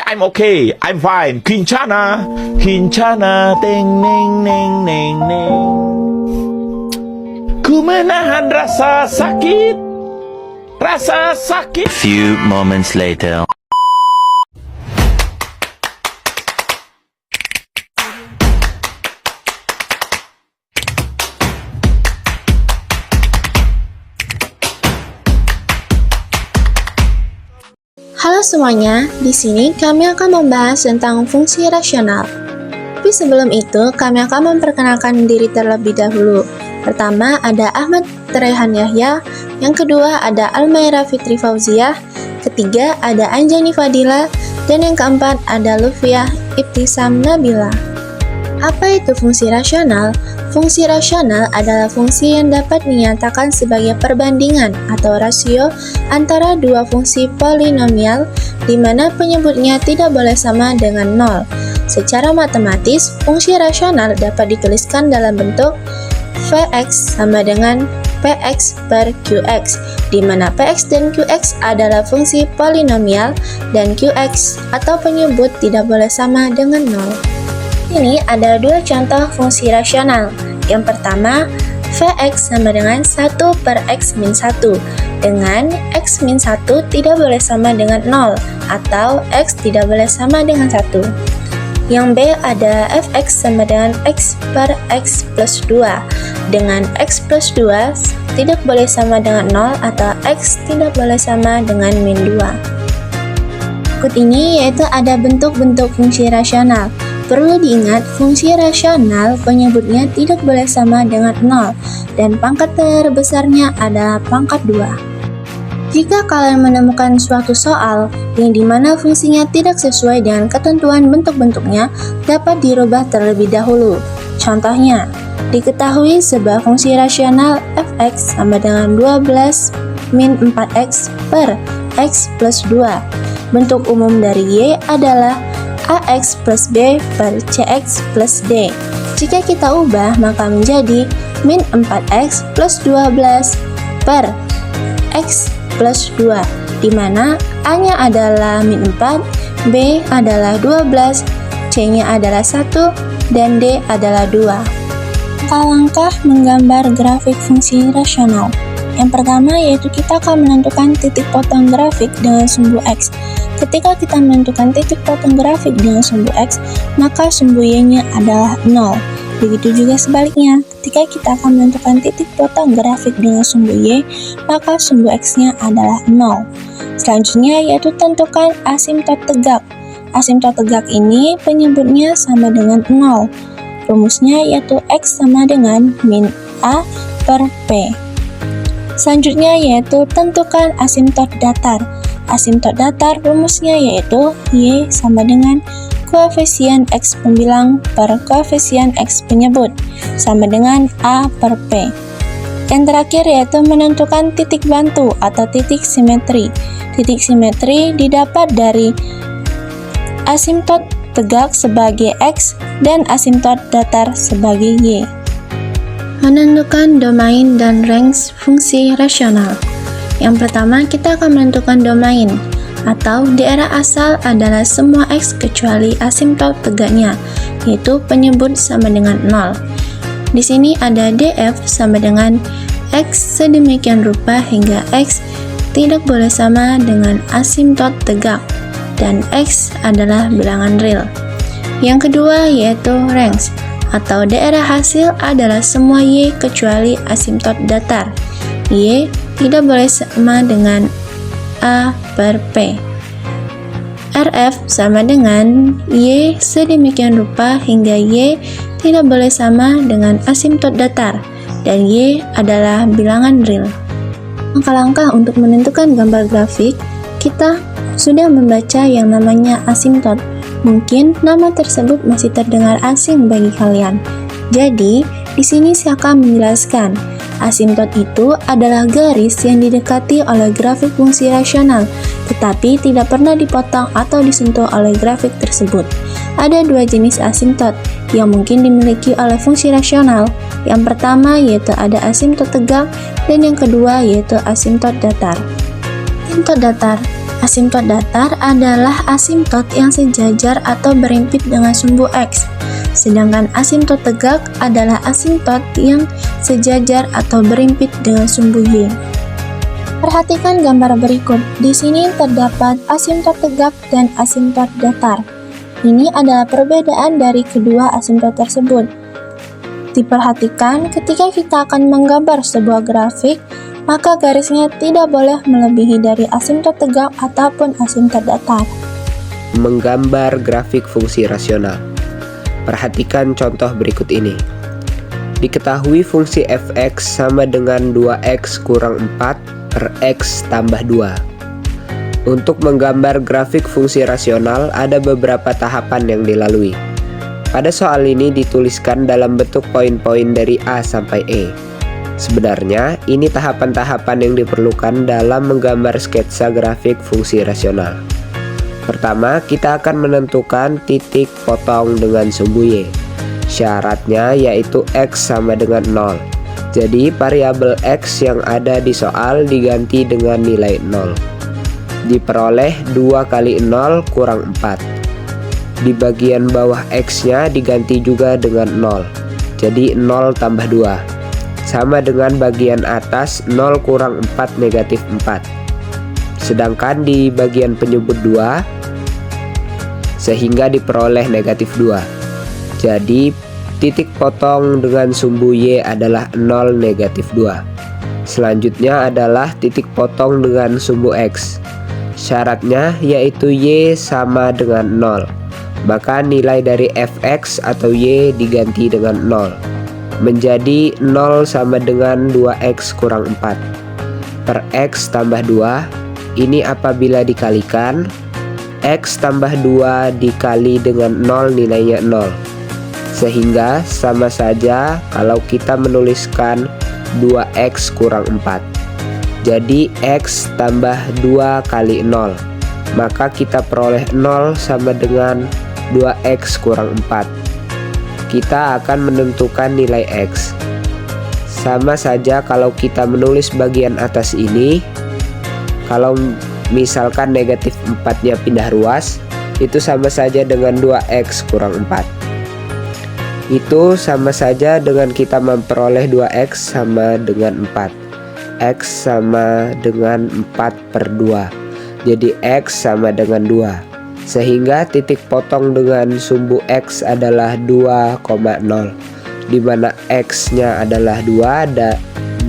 I'm okay, I'm fine. Kincana, kincana, teng neng neng neng neng. Ku menahan rasa sakit, rasa sakit. Few moments later. Halo semuanya, di sini kami akan membahas tentang fungsi rasional. Tapi sebelum itu, kami akan memperkenalkan diri terlebih dahulu. Pertama ada Ahmad Rehan Yahya, yang kedua ada Almaira Fitri Fauziah, ketiga ada Anjani Fadila, dan yang keempat ada Lufiah Ibtisam Nabila. Apa itu fungsi rasional? Fungsi rasional adalah fungsi yang dapat dinyatakan sebagai perbandingan atau rasio antara dua fungsi polinomial di mana penyebutnya tidak boleh sama dengan nol. Secara matematis, fungsi rasional dapat dituliskan dalam bentuk Vx sama dengan Px per Qx, di mana Px dan Qx adalah fungsi polinomial dan Qx atau penyebut tidak boleh sama dengan nol. Ini ada dua contoh fungsi rasional. Yang pertama, Vx sama dengan 1 per x min 1, dengan x min 1 tidak boleh sama dengan 0, atau x tidak boleh sama dengan 1. Yang B ada Fx sama dengan x per x plus 2, dengan x plus 2 tidak boleh sama dengan 0, atau x tidak boleh sama dengan min 2. Berikut ini yaitu ada bentuk-bentuk fungsi rasional. Perlu diingat, fungsi rasional penyebutnya tidak boleh sama dengan 0, dan pangkat terbesarnya adalah pangkat 2. Jika kalian menemukan suatu soal yang dimana fungsinya tidak sesuai dengan ketentuan bentuk-bentuknya, dapat dirubah terlebih dahulu. Contohnya, diketahui sebuah fungsi rasional fx sama dengan 12 min 4x per x plus 2. Bentuk umum dari y adalah ax plus b per cx plus d. Jika kita ubah, maka menjadi min 4x plus 12 per x plus 2, di mana a-nya adalah min 4, b adalah 12, c-nya adalah 1, dan d adalah 2. Langkah menggambar grafik fungsi rasional. Yang pertama yaitu kita akan menentukan titik potong grafik dengan sumbu x. Ketika kita menentukan titik potong grafik dengan sumbu x, maka sumbu y-nya adalah 0. Begitu juga sebaliknya, ketika kita akan menentukan titik potong grafik dengan sumbu y, maka sumbu x-nya adalah 0. Selanjutnya yaitu tentukan asimtot tegak. Asimtot tegak ini penyebutnya sama dengan 0. Rumusnya yaitu x sama dengan min a per p. Selanjutnya yaitu tentukan asimtot datar. Asimtot datar rumusnya yaitu y sama dengan koefisien x pembilang per koefisien x penyebut sama dengan a per p. Yang terakhir yaitu menentukan titik bantu atau titik simetri. Titik simetri didapat dari asimtot tegak sebagai x dan asimtot datar sebagai y. Menentukan domain dan range fungsi rasional. Yang pertama, kita akan menentukan domain, atau daerah asal adalah semua x kecuali asimtot tegaknya, yaitu penyebut sama dengan 0. Di sini ada df sama dengan x sedemikian rupa hingga x tidak boleh sama dengan asimtot tegak, dan x adalah bilangan real. Yang kedua yaitu range, atau daerah hasil adalah semua y kecuali asimtot datar. Y tidak boleh sama dengan a per p. Rf sama dengan y sedemikian rupa hingga y tidak boleh sama dengan asimtot datar, dan y adalah bilangan real. Langkah-langkah untuk menentukan gambar grafik, kita sudah membaca yang namanya asimtot. Mungkin nama tersebut masih terdengar asing bagi kalian. Jadi, di sini saya akan menjelaskan. Asimtot itu adalah garis yang didekati oleh grafik fungsi rasional, tetapi tidak pernah dipotong atau disentuh oleh grafik tersebut. Ada dua jenis asimtot yang mungkin dimiliki oleh fungsi rasional. Yang pertama yaitu ada asimtot tegak, dan yang kedua yaitu asimtot datar. Asimtot datar Asimtot datar adalah asimtot yang sejajar atau berimpit dengan sumbu X. Sedangkan asimtot tegak adalah asimtot yang sejajar atau berimpit dengan sumbu Y. Perhatikan gambar berikut. Di sini terdapat asimtot tegak dan asimtot datar. Ini adalah perbedaan dari kedua asimtot tersebut. Diperhatikan ketika kita akan menggambar sebuah grafik, maka garisnya tidak boleh melebihi dari asimtot tegak ataupun asimtot datar. Menggambar grafik fungsi rasional. Perhatikan contoh berikut ini. Diketahui fungsi f(x) sama dengan 2x kurang 4 per x tambah 2. Untuk menggambar grafik fungsi rasional, ada beberapa tahapan yang dilalui. Pada soal ini dituliskan dalam bentuk poin-poin dari A sampai E. Sebenarnya, ini tahapan-tahapan yang diperlukan dalam menggambar sketsa grafik fungsi rasional. Pertama, kita akan menentukan titik potong dengan sumbu Y. Syaratnya yaitu X sama dengan 0. Jadi, variabel X yang ada di soal diganti dengan nilai 0. Diperoleh 2 kali 0 kurang 4. Di bagian bawah X-nya diganti juga dengan 0. Jadi, 0 tambah 2. Sama dengan bagian atas 0 kurang 4 negatif 4. Sedangkan di bagian penyebut 2, sehingga diperoleh negatif 2. Jadi titik potong dengan sumbu Y adalah 0 negatif 2. Selanjutnya adalah titik potong dengan sumbu X. Syaratnya yaitu Y sama dengan 0. Maka nilai dari fx atau Y diganti dengan 0. Menjadi 0 sama dengan 2x kurang 4 per x tambah 2. Ini apabila dikalikan, x tambah 2 dikali dengan 0 nilainya 0. Sehingga sama saja kalau kita menuliskan 2x kurang 4. Jadi x tambah 2 kali 0. Maka kita peroleh 0 sama dengan 2x kurang 4. Kita akan menentukan nilai X. Sama saja kalau kita menulis bagian atas ini, kalau misalkan negatif 4 nya pindah ruas, itu sama saja dengan 2x kurang 4. Itu sama saja dengan kita memperoleh 2x sama dengan 4. X sama dengan 4 per 2. Jadi X sama dengan 2. Sehingga titik potong dengan sumbu X adalah 2,0, di mana X-nya adalah 2 dan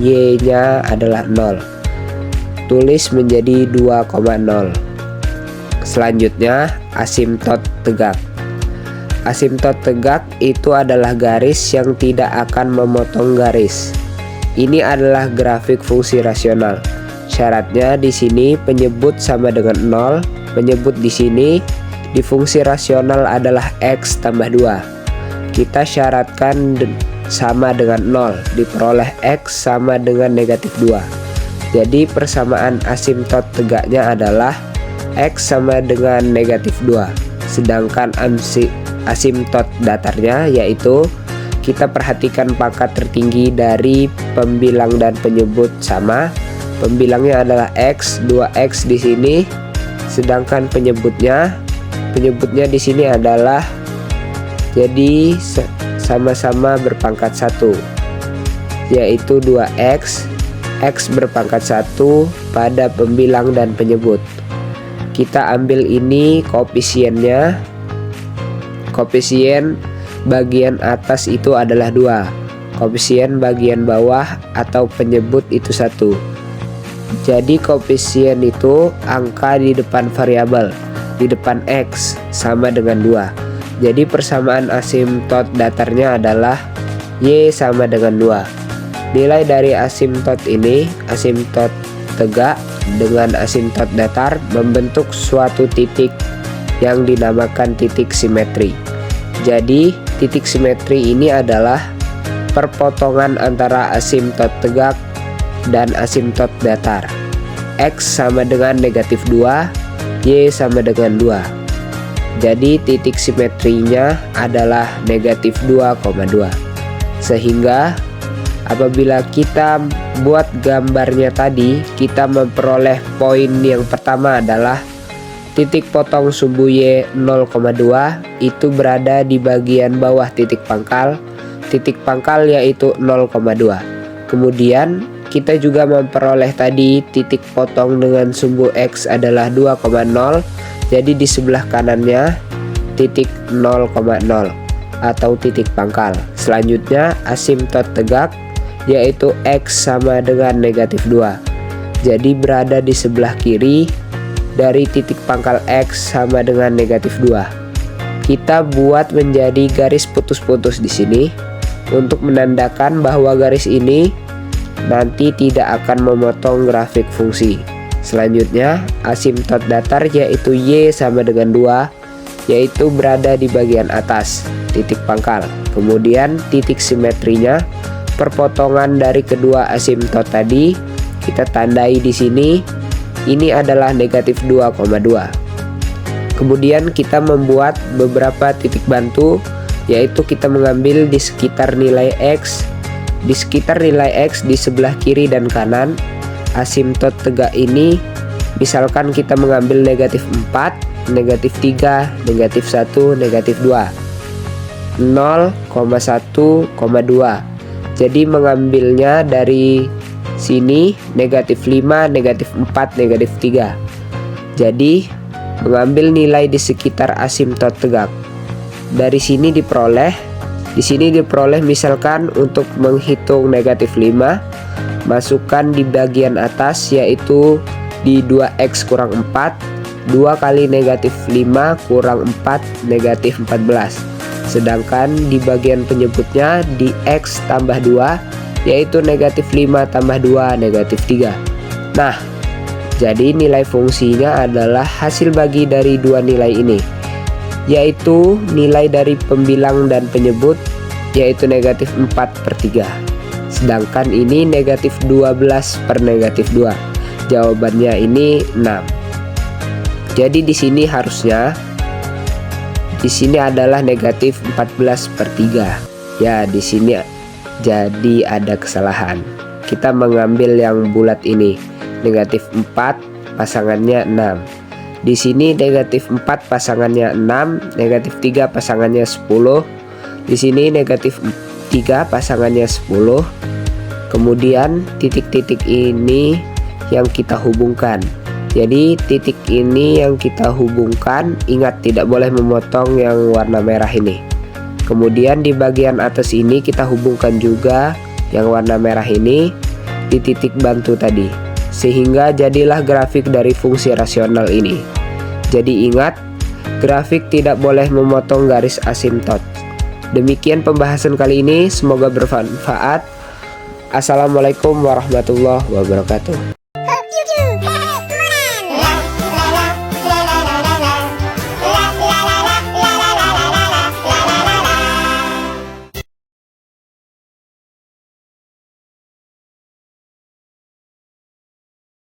Y-nya adalah 0. Tulis menjadi 2,0. Selanjutnya, asimtot tegak. Asimtot tegak itu adalah garis yang tidak akan memotong garis. Ini adalah grafik fungsi rasional. Syaratnya di sini penyebut sama dengan 0. Penyebut di sini di fungsi rasional adalah X tambah 2. Kita syaratkan sama dengan 0. Diperoleh X sama dengan negatif 2. Jadi persamaan asimtot tegaknya adalah X sama dengan negatif 2. Sedangkan asimtot datarnya yaitu kita perhatikan pangkat tertinggi dari pembilang dan penyebut sama. Pembilangnya adalah X, 2X di sini. Sedangkan penyebutnya di sini adalah jadi sama-sama berpangkat 1, yaitu 2x. X berpangkat 1 pada pembilang dan penyebut. Kita ambil ini koefisiennya. Koefisien bagian atas itu adalah 2. Koefisien bagian bawah atau penyebut itu 1. Jadi koefisien itu angka di depan variabel, di depan X sama dengan 2. Jadi persamaan asimtot datarnya adalah Y sama dengan 2. Nilai dari asimtot ini, asimtot tegak dengan asimtot datar membentuk suatu titik yang dinamakan titik simetri. Jadi titik simetri ini adalah perpotongan antara asimtot tegak dan asimtot datar. X sama dengan negatif 2, Y sama dengan 2. Jadi titik simetrinya adalah negatif 2,2. Sehingga Apabila kita buat gambarnya tadi, kita memperoleh poin yang pertama adalah titik potong sumbu Y 0,2 itu berada di bagian bawah titik pangkal yaitu 0,2. Kemudian kita juga memperoleh tadi titik potong dengan sumbu X adalah 2,0, jadi di sebelah kanannya titik 0,0 atau titik pangkal. Selanjutnya asimtot tegak yaitu X sama dengan negatif 2, jadi berada di sebelah kiri dari titik pangkal X sama dengan negatif 2. Kita buat menjadi garis putus-putus di sini untuk menandakan bahwa garis ini nanti tidak akan memotong grafik fungsi. Selanjutnya asimtot datar yaitu Y sama dengan 2, yaitu berada di bagian atas titik pangkal. Kemudian titik simetrinya, perpotongan dari kedua asimtot tadi kita tandai di sini. Ini adalah negatif 2,2. Kemudian kita membuat beberapa titik bantu, yaitu kita mengambil di sekitar nilai X. Di sekitar nilai X di sebelah kiri dan kanan asimtot tegak ini, misalkan kita mengambil negatif 4, negatif 3, negatif 1, negatif 2, 0,1,2. Jadi mengambilnya dari sini negatif 5, negatif 4, negatif 3. Jadi mengambil nilai di sekitar asimtot tegak. Dari sini diperoleh, di sini diperoleh misalkan untuk menghitung negatif 5, masukkan di bagian atas yaitu di 2X kurang 4, 2 kali negatif 5 kurang 4 negatif 14. Sedangkan di bagian penyebutnya di X tambah 2 yaitu negatif 5 tambah 2 negatif 3. Nah, jadi nilai fungsinya adalah hasil bagi dari dua nilai ini, yaitu nilai dari pembilang dan penyebut yaitu negatif 4/3. Sedangkan ini negatif 12 per negatif 2. Jawabannya ini 6. Jadi di sini harusnya adalah negatif 14/3. Ya, di sini jadi ada kesalahan. Kita mengambil yang bulat ini. Negatif 4 pasangannya 6. Di sini negatif 4 pasangannya 6, negatif 3 pasangannya 10. Di sini negatif 3 pasangannya 10. Kemudian titik-titik ini yang kita hubungkan. Jadi titik ini yang kita hubungkan, ingat tidak boleh memotong yang warna merah ini. Kemudian di bagian atas ini kita hubungkan juga yang warna merah ini di titik bantu tadi, sehingga jadilah grafik dari fungsi rasional ini. Jadi ingat, grafik tidak boleh memotong garis asimtot. Demikian pembahasan kali ini, semoga bermanfaat. Assalamualaikum warahmatullahi wabarakatuh.